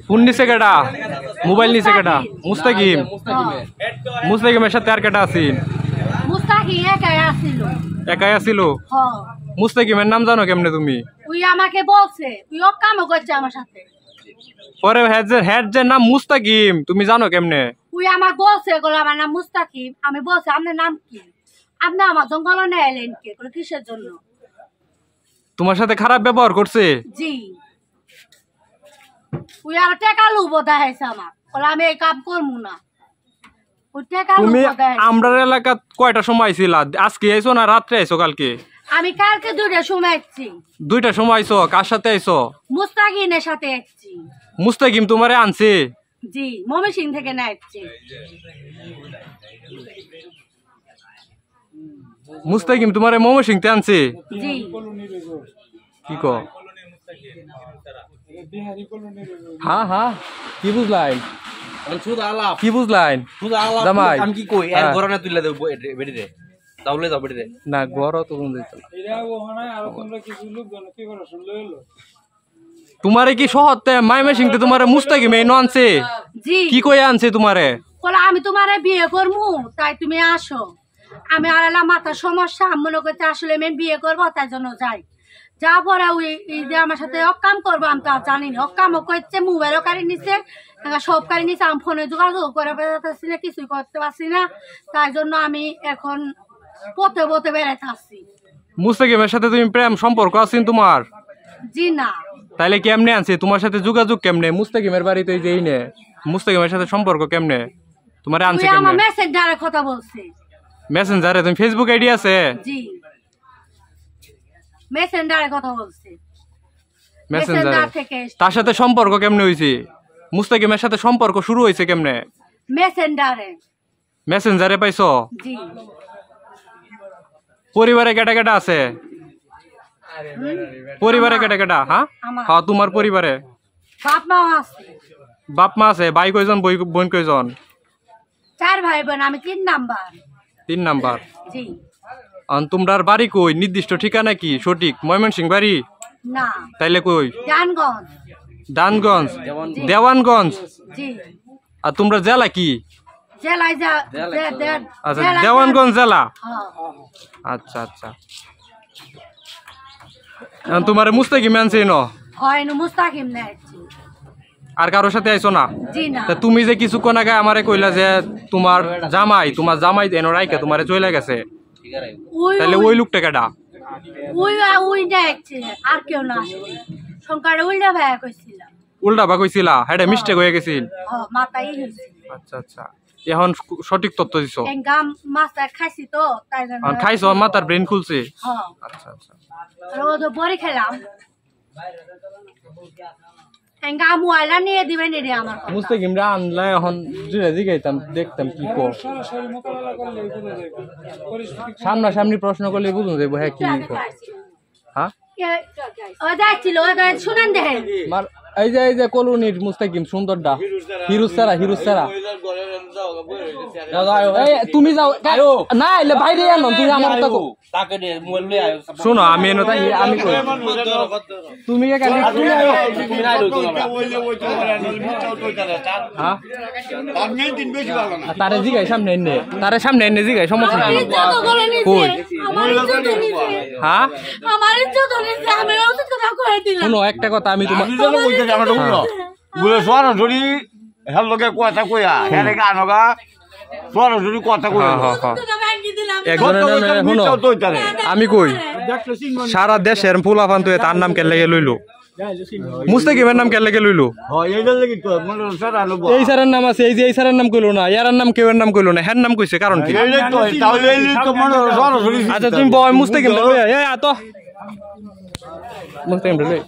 Phone নিছে কেডা mobile নিছে কেডা মুস্তাকিম মুস্তাকিমের সাথে আর কেডা আছেন মুস্তাকিম একাই আছিল মুস্তাকিমের নাম জানো কেমনে তুমি তুই আমাকে বলছে তুই ও কাম করছে আমার সাথে পরে হেড যে নাম মুস্তাকিম তুমি জানো কেমনে তুই আমার বলছে এগুলো আমার নাম মুস্তাকিম আমি বলছি আপনার নাম কি আপনি আমার জঙ্গল নিয়ে এলেন কে কিসের জন্য তোমার সাথে খারাপ ব্যবহার করছে জি তুই আর টাকা লুবো দেখাইছে আমার বলে আমি এই কাম করবো না তুমি আমরার এলাকা কয়টা সময় ছিল আজকে আইছো না রাত্রে আইছো কালকে আমি কালকে 2টার সময় আসছি 2টার সময় আইছো কার সাথে আইছো মুস্তাকিমের সাথে আসছি মুস্তাকিম তোমারে আনছে জি ময়মনসিং থেকে না আসছে মুস্তাকিম তোমারে ময়মনসিং তে আনছে জি কি কো হ্যাঁ হ্যাঁ কি বুঝলাই কি বুঝলাই জামাই আমি কি কই এর ঘরে না তুইলা দেব বেডি রে তাহলে যাও বেডি রে না ঘর তো কোন দিত না এরা ওখানে আর তোমরা কিছু লোক কি করে শুনলো এলো তোমারে কি শহরতে ময়মনসিং তে তোমারে মুস্তাকিম এনো আনছে জি কি কই আনছে তোমারে বলে আমি তোমারে বিয়ে করবো তাই তুমি আসো আমি আর এলা মাথার সমস্যা আমি মনে করতে আসলে আমি বিয়ে করবো তাই জন্য যাই যা পরে ওই যে আমার সাথে অকাম করবো আমি তা জানি না অকামও করছে মোবাইলও কারি নিছে সব কারি নিছে আমি ফোনে যোগাযোগ করে বেড়াতেছি না কিছুই করতে পারছি না তাই জন্য আমি এখন পথে পথে বেড়াতে আসছি মুস্তাকিমের সাথে তুমি প্রেম সম্পর্ক আছেন তোমার জি না তাইলে কেমনে আনছে তোমার সাথে যোগাযোগ কেমনে মুস্তাকিমের বাড়িতে যেই নে মুস্তাকিমের সাথে সম্পর্ক কেমনে তোমারে আনছে তুই আমার কেমনে মেসেঞ্জারে কথা বলছিস মেসেঞ্জারে তুমি ফেসবুক আইডি আছে জি মেসেঞ্জারে কথা বলছি মেসেঞ্জারে থেকে তার সাথে সম্পর্ক কেমনে হইছে মুস্তাকিমের সাথে সম্পর্ক শুরু হইছে কেমনে মেসেঞ্জারে পাইছো জি পরিবারে কেটা কেটা আছে পরিবারে কেটা কেটা হ্যাঁ হ্যাঁ তোমার পরিবারে বাপ মা আছে ভাই কয়জন বোন কয়জন 4 ভাই বোন আমি 3 নাম্বার জি তোমরার বাড়ি কই নির্দিষ্ট ঠিকানা কি সঠিক ময়মনসিং বাড়ি না তাইলে কই দানগঞ্জ দেওয়ানগঞ্জ জি আর তোমরা জেলা কি জেলায় যা আচ্ছা দেওয়ানগঞ্জ জেলা আচ্ছা আচ্ছা তোমার মুস্তাকিম আনছে ন হয় না মুস্তাকিম নাই আর কারোর সাথে আইছো না জি না তা তুমি যে কিছুক্ষণ আগে আমারে কইলা যে তোমার জামাই এনো রাইকা তোমারে চলে গেছে তাহলে ওই লোকটা কেডা ওই দেখছে আর কেউ না সংকারে উল্টা ভাই কইছিল উল্টা বা কইছিলা হেডা মিস্টেক হয়ে গেছিল মাথায় হইছে আচ্ছা আচ্ছা এখন সঠিক তথ্য দিছো গাম মাছটা খাইছি তো তাই জন্য খাইছো মাথার ব্রেন খুলছে আচ্ছা আচ্ছা রোদ বড়ি খেলাম গাম ওয়ালা নিয়ে দিবেন রে আমার কথা মুস্তাকিম রা আনলা এখন জিগাইতাম দেখতাম কি কো সরাসরি মোকাবেলা করলে বুঝা যাবে সামনাসামনি প্রশ্ন করলে বুঝুন যাবো হ্যাঁ কি কো হ্যাঁ ও যাইছিল ও শুনেন দেখেন এই যে কলোনির মুস্তাকিম সুন্দরটা হিরুজ সারা তুমি যাও না এলে বাইরে আনো তুমি আমার তো শোনো আমি এনো তাই আমি কই তুমি তারে জিগাই সামনে এনে তারে সামনে এনে জিগাই সমস্যা নাই কই হ্যাঁ আমার ইজ্জত নিছে আমি উচিত কথা কই দিলাম শোনো একটা কথা আমি তোমার বলে সরাসরি হেল লোকে কথা কইয়া হেলে গানগা সরাসরি কথা কইয়া আমি কই সারা দেশের ফুলাফান তো তার নাম কেন লেগে লইলো মুস্তাকিমের নাম কেন লেগে লইলো এই স্যারের নাম আছে এই যে এই স্যারের নাম কইলো না ইয়ার নাম কেউ নাম কইলো না হ্যার নাম কইছে কারণ কি আচ্ছা তুমি বয় মুস্তাকিম তো মুস্তাকিম লই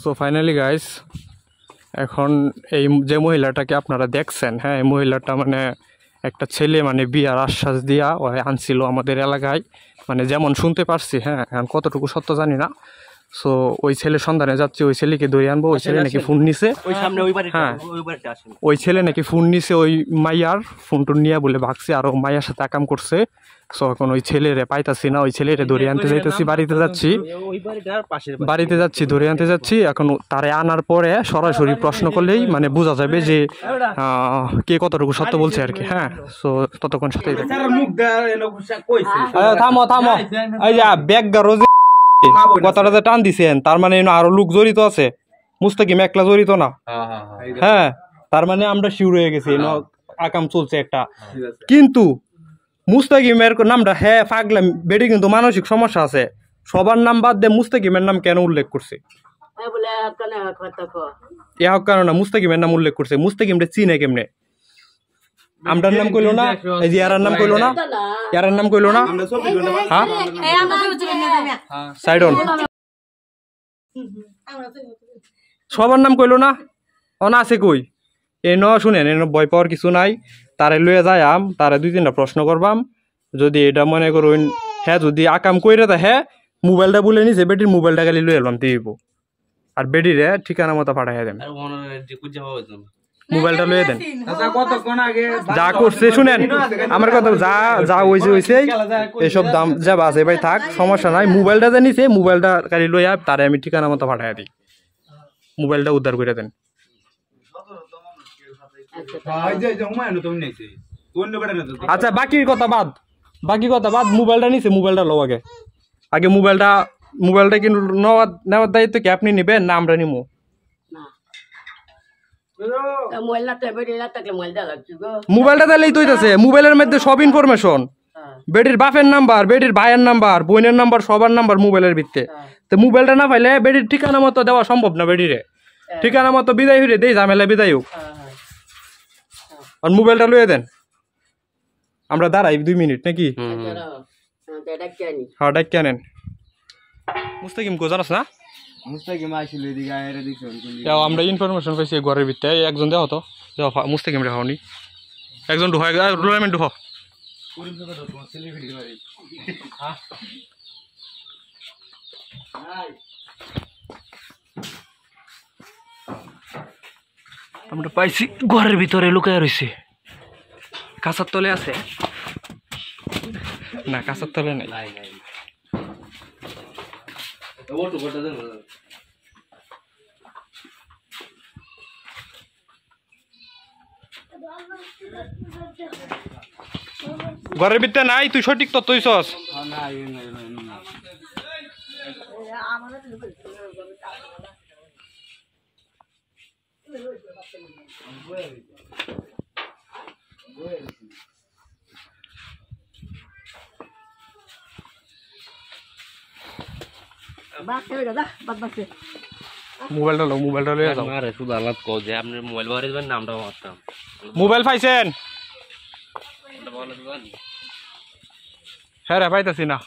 সো ফাইনালি গাইস এখন এই যে মহিলাটাকে আপনারা দেখছেন হ্যাঁ এই মহিলাটা মানে একটা ছেলে মানে বিয়ার আশ্বাস দিয়া ও আনছিল আমাদের এলাকায় মানে যেমন শুনতে পারছি হ্যাঁ এখন কতটুকু সত্য জানি না সো ওই ছেলের সন্ধানে যাচ্ছি, ওই ছেলেকে ধরে আনবো। ওই ছেলে নাকি ফোন নিছে, ওই সামনে ওই বাড়িটা হ্যাঁ। ওই বাড়িটা আসেন। ওই ছেলে নাকি ফোন নিছে ওই মাইয়ার, ফোন টোন নিয়ে বলে ভাগছে, আর মাইয়ার সাথে আকাম করছে। সো এখন ওই ছেলেরে পাইতাছি না, ওই ছেলেরে ধরে আনতে যাইতেছি, বাড়িতে যাচ্ছি, ওই বাড়িটার পাশের বাড়িতে যাচ্ছি, ধরে আনতে যাচ্ছি। এখন তারে আনার পরে সরাসরি প্রশ্ন করলেই মানে বোঝা যাবে যে কে কতটুকু সত্য বলছে আর কি। হ্যাঁ, সো ততক্ষণ সাথেই থাকি। থামো থামো, এই যে ব্যাগ গারো যে কথাটা যে টান দিছেন, তার মানে আরো লোক জড়িত আছে, মুস্তাকিম একলা জড়িত না। হ্যাঁ, তার মানে আমরা শিওর হয়ে গেছি আকাম চলছে একটা। কিন্তু মুস্তাকিমের নামটা, হ্যাঁ পাগলা বেডি, কিন্তু মানসিক সমস্যা আছে। সবার নাম বাদ দিয়ে মুস্তাকিমের নাম কেন উল্লেখ করছে? এ হক কারণ না, মুস্তাকিমের নাম উল্লেখ করছে। মুস্তাকিমটা চিনে কেমনে? আমটার নাম কইলো না, এই যে ইয়ারার নাম কইলো না, ইয়ারার নাম কইলো না। হ্যাঁ, সাইডন সবার নাম কইলো না, অন আছে কই? এই ন শুনেন, এন ভয় পাওয়ার কিছু নাই। তারে লইয়া যাই তারে 2-3টা প্রশ্ন করবাম। যদি এটা মনে করুন হ্যাঁ যদি আকাম কইরে তা হ্যাঁ মোবাইলটা বলে নিছে, বেটির মোবাইলটা খালি লই এলাম দিব, আর বেটিরে ঠিকানা মতো পাঠাইয়া দেন, মোবাইলটা লইয়া দেন। যা করছে শুনেন আমার কথা, যা যা হয়েছে হয়েছে, এসব দাম যাবা আছে ভাই, থাক সমস্যা নাই। মোবাইলটা যে নিছে, মোবাইলটা খালি লইয়া তারে আমি ঠিকানা মতো পাঠাইয়া দিই, মোবাইলটা উদ্ধার করে দেন। আচ্ছা বাকির কথা বাদ, বাকি কথা বাদ, মোবাইলটা নিছে, মোবাইলটা লো আগে, আগে মোবাইলটা কিন্তু নেওয়ার দায়িত্ব কি আপনি নিবেন না আমরা নিবো? মোবাইলটা দিলেই তো হইতাছে, মোবাইলের মধ্যে সব ইনফরমেশন, বেটির বাপের নাম্বার, বেটির ভাইয়ের নাম্বার, বোনের নাম্বার, সবার নাম্বার মোবাইলের ভিত্তে। তো মোবাইলটা না পাইলে বেটির ঠিকানা মতো দেওয়া সম্ভব না, বেটিরে ঠিকানা মতো বিদায় হইলে দেই, ঝামেলা বিদায় হোক। আর মোবাইলটা লইয়ে দেন, আমরা দাঁড়াই 2 মিনিট নাকি? হ্যাঁ ডাক কেনেন। মুস্তাকিম কো জানাস না? মুস্তাকিম আইছিল এদিকে আইরে দিছন। আমরা ইনফরমেশন পাইছি ঘরের ভিতরে, একজন দেও তো, মুস্তাকিম রে হওনি, একজন ঢুকাই রুলামেন্ট ঢুক। আমরা পাইছি ঘরের ভিতরে লুকায় রয়েছে, কাঁচার তলে আছে না, কাঁচার তলে নাই। ঘরের ভিতরে নাই, তুই সঠিক তথ্য দিছস। মোবাইলটা লো, মোবাইলটা লয়ে যাও। আরে শুধু আলাদ কও যে আপনি মোবাইল বারে দিবেন, নামটা মারতাম। মোবাইল পাইছেন? হ্যাঁ রে পাইতাছি না।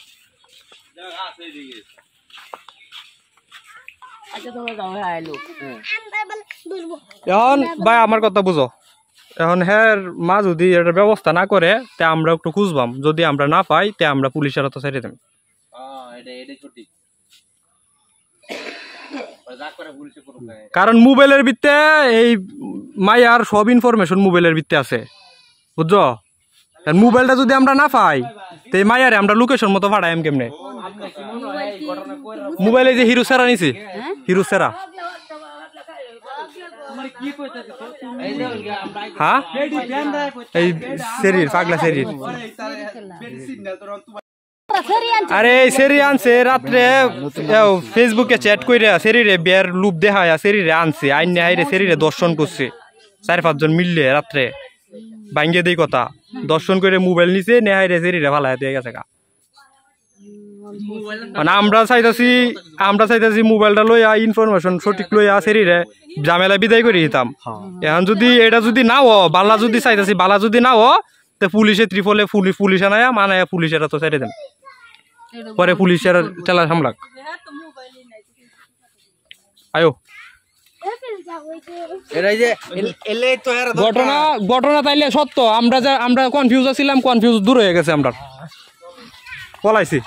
এখন ভাই আমার কথা বুঝো, এখন হ্যাঁ মা যদি এটার ব্যবস্থা না করে তে আমরা একটু খুঁজবাম, যদি আমরা না পাই তে আমরা পুলিশের হাতে ছেড়ে দেব। কারণ মোবাইলের ভিত্তে এই মাইয়ার সব ইনফরমেশন মোবাইলের ভিত্তে আছে, বুঝছো? মোবাইলটা যদি আমরা না পাই তো এই মাইয়ারে আমরা লোকেশন মতো পাঠাই কেমনে? মোবাইলে যে হিরো সেরা নিছি, হিরো সেরা, হ্যাঁ এই শরীর পাগলা শরীর, আরে এই সেরি আনছে রাত্রে ফেসবুকে চ্যাট কইরা শরীরে বিয়ের লুপ দেখায়, শরীরে আনছে আইনে হাইরে শরীরে দর্শন করছে 4-5 জন মিললে রাত্রে ভাঙ্গে দেই কথা দর্শন করে মোবাইল নিছে নেহাইরে শরীরে ফালায় দিয়ে গেছে গা। মানে আমরা চাইতাছি মোবাইলটা লইয়া ইনফরমেশন সঠিক লইয়া শরীরে ঝামেলা বিদায় করে দিতাম। এখন যদি এটা যদি না হ বালা, যদি চাইতাছি বালা যদি না হ তো পুলিশে ত্রিফলে পুলিশ আনায়া মানে পুলিশের তো ছেড়ে দেন, পরে পুলিশের চালা সামলাক। আয়ো ঘটনা তাইলে সত্য, আমরা কনফিউজ আছিলাম, কনফিউজ দূর হয়ে গেছে, আমরা পলাইছি।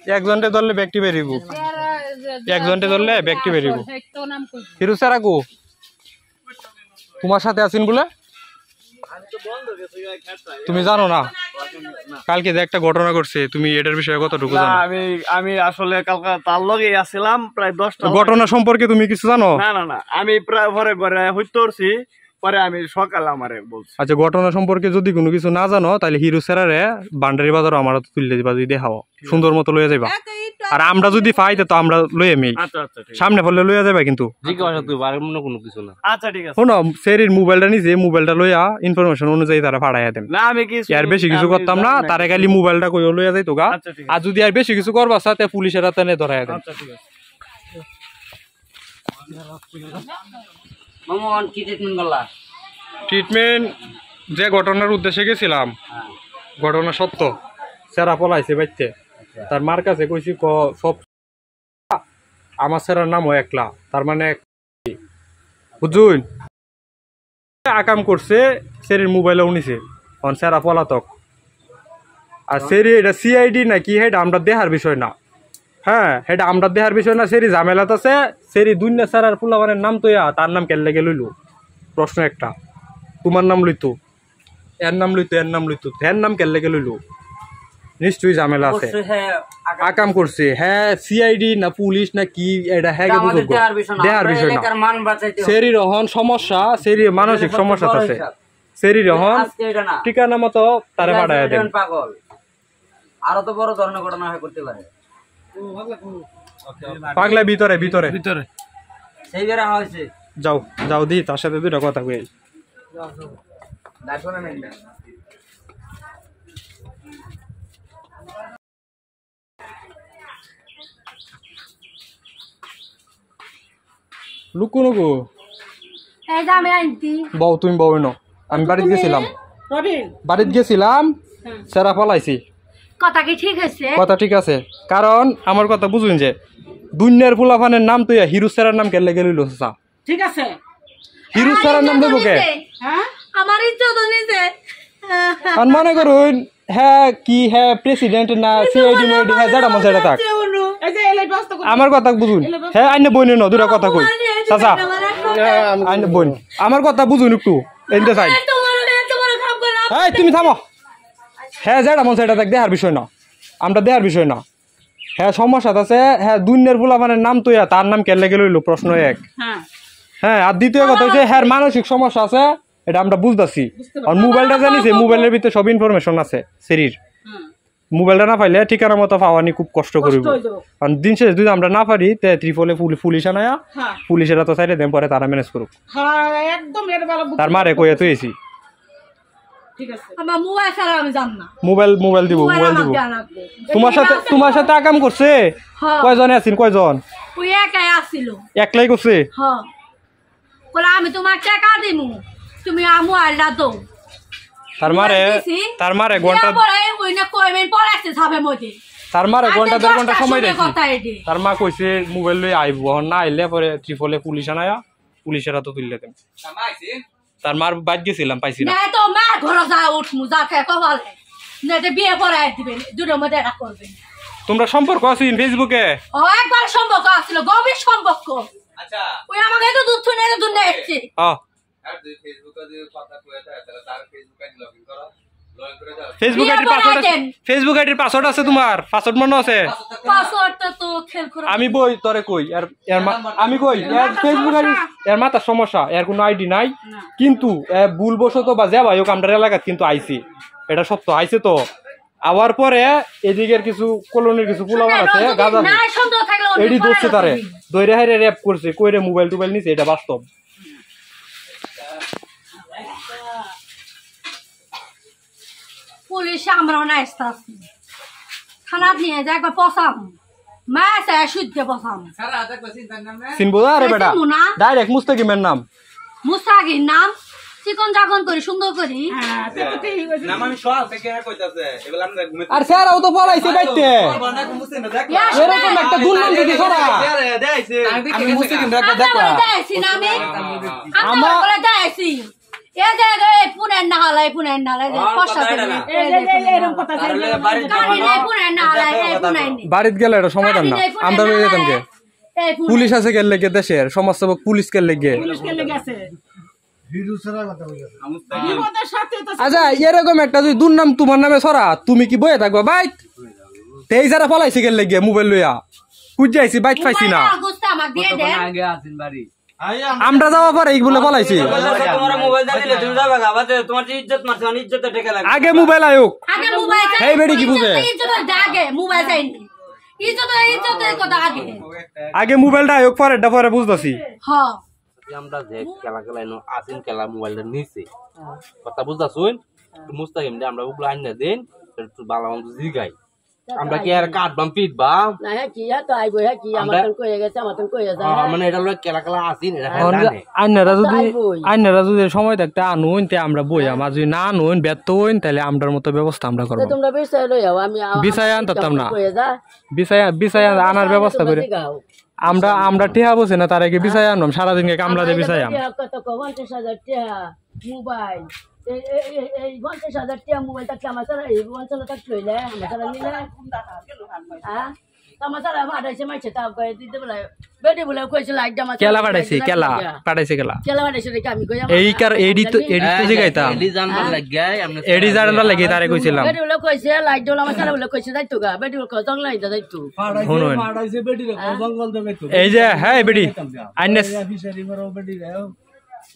একজনটে ধরলে ব্যক্তি বেরিব একজনটে ধরলে ব্যক্তি বেরিব হিরু স্যার আকু তোমার সাথে আছেন বলে তুমি জানো না কালকে যে একটা ঘটনা ঘটছে তুমি এটার বিষয়ে কতটুকু জানো আমি আসলে কালকে তার লগে আসছিলাম প্রায় 10টা ঘটনা সম্পর্কে তুমি কিছু জানো না আমি প্রায় ঘরে ঘরে হইতে পারছি পরে আমি সকালে আমারে বলছি আচ্ছা ঘটনা সম্পর্কে যদি কোনো কিছু না জানো তাহলে হিরো স্যারারে বান্ডারি বাজার আমার তুললে দিবা যদি দেখাও সুন্দর মতো লইয়া যাইবা আর আমরা যদি পাই তো আমরা লইয়া মেই আচ্ছা ঠিক সামনে ফলে লইয়া যাবে কিন্তু জিজ্ঞাসা তুই আর মনে কোনো কিছু না আচ্ছা ঠিক আছে শোনো সেরির মোবাইলটা নিছে মোবাইলটা লইয়া ইনফরমেশন অনুযায়ী তারা ফাড়াইয়া দেন না আমি কি আর বেশি কিছু করতাম না তারে খালি মোবাইলটা কই লইয়া যাইতো গা আচ্ছা ঠিক আর যদি আর বেশি কিছু করবা সাথে পুলিশের হাতে নে ধরাইয়া দেন আচ্ছা ঠিক আছে মামন কি ট্রিটমেন্ট করলা ট্রিটমেন্ট যে ঘটনার উদ্দেশ্যে গেছিলাম ঘটনা সত্য সেরা পলাইছে বাইতে তার মার কাছে কইছি সব আমার সেরার নামও একলা তার মানে বুঝুন আকাম করছে সেরির মোবাইলে উনিছে অন সেরা পলাতক আর সেরি এটা সিআইডি নাকি হেটা আমরা দেখার বিষয় না হ্যাঁ হেটা আমরা দেখার বিষয় না সেরি ঝামেলাত আছে সেরি দুনিয়া সেরার ফুলাবানের নাম তৈয়া তার নাম কেন লেগে লইল প্রশ্ন একটা তোমার নাম লইতো এর নাম লইতো এর নাম লইতো এর নাম কেন লেগে লইল নিশ্চয়ই ঝামেলা আছে আকাম করছে হ্যাঁ সিআইডি না পুলিশ না কি এটা হ্যাঁ দেহার বিষয় না সেরি রহন সমস্যা সেরি মানসিক সমস্যা আছে সেরি রহন ঠিকানা মতো তারে পাঠায় দেন পাগল আরো তো বড় ধরনের ঘটনা হয় করতে পারে পাগলা ভিতরে ভিতরে ভিতরে সেই বেরা হয়েছে যাও যাও দি তার সাথে দুইটা কথা কই দেখো না লুকু নুকু এই যে আমি আনতি বউ তুমি বউ ন আমি বাড়িতে গেছিলাম বাড়িতে গেছিলাম সেরা পলাইছি কথা কি ঠিক আছে কথা ঠিক আছে কারণ আমার কথা বুঝুন যে দুনিয়ার ফুলাফানের নাম তুই হিরু স্যারের নাম কেন লেগে লইল ঠিক আছে হিরু স্যারের নাম দেবো কে হ্যাঁ আমার ইজ্জত নিছে আর মনে করুন হ্যাঁ কি হ্যাঁ প্রেসিডেন্ট না সিআইডি মেডি হ্যাঁ যারা মন সেটা থাক এই যে এলাই ব্যস্ত করে আমার কথা বুঝুন হ্যাঁ আইনে বইন ন দুটা কথা কই চাচা আইনে বইন আমার কথা বুঝুন একটু এনতে চাই তোমার কাম করে হ্যাঁ তুমি থামো হ্যাঁ যারা মন সেটা থাক দেহার বিষয় না আমরা দেহার বিষয় না হ্যাঁ সমস্যা আছে হ্যাঁ দুনিয়ার ফুলাফানের নাম তুই তার নাম কেন লেগে লইল প্রশ্ন এক হ্যাঁ আর দ্বিতীয় কথা হচ্ছে হ্যাঁ মানসিক সমস্যা আছে এটা আমরা বুঝতেছি আর মোবাইলটা জানিছে মোবাইলের ভিতরে সব ইনফরমেশন আছে শরীর মোবাইলটা না পাইলে ঠিকানা মতো পাওয়ানি খুব কষ্ট করব কারণ দিন শেষ যদি আমরা না পারি তে ত্রিপলে পুলিশ আনায়া পুলিশেরা তো চাইলে দেন পরে তারা ম্যানেজ করুক হ্যাঁ একদম এর ভালো তার মারে কইয়া তুইছি ঠিক আছে আমার মোবাইল ছাড়া আমি জান না মোবাইল দিব তোমার সাথে আকাম করছে কয়জন আছেন কয়জন ওই একাই আসছিল একলাই করছে হ্যাঁ বলে আমি তোমার টাকা দিমু তুমি আমু আল্লাহ দাও তার মারে ঘন্টা পরে ওই না কইবেন পরে আসতে যাবে মধ্যে তার মারে ঘন্টা দেড় ঘন্টা সময় দিয়েছি কথা এডি তার মা কইছে মোবাইল লই আইব না আইলে পরে ত্রিপলে পুলিশ আনায়া পুলিশেরা তো তুললে দেন তার মার বাদ গেছিলাম পাইছি না না তো মা ঘরে যা উঠমু যা খেয়ে কবালে না তো বিয়ে পড়াই দিবেন দুটোর মধ্যে এটা করবেন তোমরা সম্পর্ক আছেন ফেসবুকে ও একবার সম্পর্ক আসছিল গভীর সম্পর্ক আচ্ছা ওই আমাকে তো দুধ শুনে তো দুধ নেছি হ্যাঁ ফেসবুক আইডির পাসওয়ার্ড আছে তোমার পাসওয়ার্ড মনে আছে পাসওয়ার্ডটা তো খেল করে আমি বই তোরে কই আমি কই ফেসবুক আইডি এর মাথার সমস্যা এর কোনো আইডি নাই কিন্তু ভুলবশত বা যা ভাই হোক আমরা এলাকাত কিন্তু আইছি এটা সত্য আইছে তো আবার পরে এদিকের কিছু কলোনির কিছু পোলাপান আছে গাঁজা এডি ধরছে তারে দইরে হাইরে র্যাপ করছে কইরে মোবাইল টোবাইল নিছে এটা বাস্তব পুলিশ আমরাও না আসতেছি থানা নিয়ে যা একবার পসাম মা আছে শুদ্ধ পসাম চিনবো আরে বেটা ডাইরেক্ট মুস্তাকিমের নাম মুস্তাকির নাম চিকন জাগন করি সুন্দর করি হ্যাঁ তো ঠিক হইছে আমি সকাল থেকে কইতাছে এগুলা আমরা ঘুমে আর স্যারও তো পলাইছে বাইতে এরকম একটা দুর্নাম দিদি ছড়া আমি মুসলিম রাখা দেখলা আমার বলে দেখাইছি এ যে পুনের নাহালা পুনের নাহালা পয়সা দিলে এরকম কথা কানি নাই পুনের নাহালা পুনের বাড়িতে গেলে এটা সমাধান না আমরা লয়ে যেতাম কে পুলিশ আছে গেল লেগে দেশের সমাজসেবক পুলিশ কে লেগে পুলিশকে লেগেছে বিপদের সাথে তো আচ্ছা এরকম একটা যদি দুর্নাম তোমার নামে ছড়া তুমি কি বয়ে থাকবা বাইক তেই যারা পলাইছে গেল লেগে মোবাইল লইয়া কুজাইছি বাইক পাইছি না গুস্তা আমাক দিয়ে দেন আমরা যাওয়া পরে এইগুলো পলাইছি তোমার মোবাইল দিলে তুমি যাবে গাবাতে তোমার ইজ্জত মারছ ইজ্জত ঠেকে লাগে আগে মোবাইল আয়ুক আগে মোবাইল এই বেড়ি কি বুঝে ইজ্জত আগে মোবাইল চাই ইজ্জতের কথা আগে আগে মোবাইলটা আয়ুক পরে বুঝতাছি হ্যাঁ আমরা যে খেলা খেলাইনো আসিন খেলা মোবাইলটা নিছে কথা বুঝতাছুন মুস্তাকিম দে আমরা ওগুলো আইনা দেন একটু ভালো মন্দ জিগাই আমরা কি আর কাটবাম পিটবা না হ্যাঁ কি তো আইবো হ্যাঁ কি আমার কই গেছে আমার কই যায় মানে এটা লয় খেলা খেলা আসিন এটা আইনারা যদি সময় থাকতে আনুন তে আমরা বইয়া আর যদি না আনুন ব্যর্থ হইন তাহলে আমরার মতো ব্যবস্থা আমরা করবো তোমরা বিষয় লই যাও আমি বিষয় আনতাম না কই যা বিষয় আনার ব্যবস্থা করে আমরা টিহা বসে না তার আগে বিষয় আনলাম সারাদিনকে কামলাতে বিষয় আম কত 50,000 টাকা মোবাইল এই 50,000 টাকা মোবাইল থাকলে আমার সারা এই অঞ্চলে থাকতে হইলে আমার সারা নিলে হ্যাঁ আমার সারা ভাড়াইছে মাইছে তা কই দিতে বলে বেটি বলে কইছিল একদম কেলা পাঠাইছে কেলা পাঠাইছে রেখে আমি কই এইকার এডি তো জিগাইতাম এডি জানবার লাগিয়াই আমরা এডি জানবার লাগি তারে কইছিলাম বেটি বলে কইছে লাইট দল আমার সারা বলে কইছে যাইতো গা বেটি বলে কত লাই যাইতো শুনুন এই যে হ্যাঁ বেডি আইনেস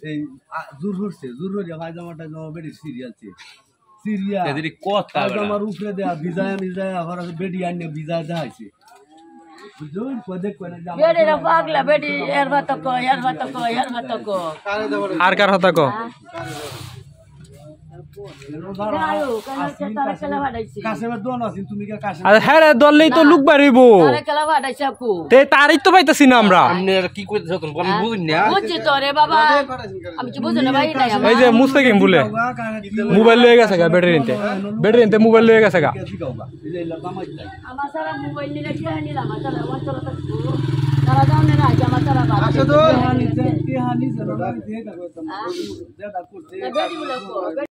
এই জোর হচ্ছে জোর হয়ে পায়জামাটা জমা বেডি সিরিয়ালছে সিরিয়া এদিকে কথা পায়জামার উপরে দেয়া ভিজায় আবার বেডি আইনে ভিজা দেখাইছে বুঝুন কোদে কোনে জামা বেটি রা পাগলা বেটি এর ভাত কই আর কার হতা কো কাশেমের দোন আছে তুমি কি কাশে আর হ্যাঁ রে দললেই তো লোক বাড়িব খেলা ভাড়াইছে আপু তে তারই তো পাইতাছি না আমরা আপনি আর কি কইতেছ তুমি বলেন বুঝুন না বুঝছি তো রে বাবা আমি কি বুঝো না ভাই নাই এই যে মুস্তাকিম বলে মোবাইল লয়ে গেছে গা ব্যাটারি নিতে মোবাইল লয়ে গেছে গা আমার সারা মোবাইল নিলে কি নিলাম আমার সারা অঞ্চল তারা জানে না যে আমার সারা বাড়ি হানি হানি হানি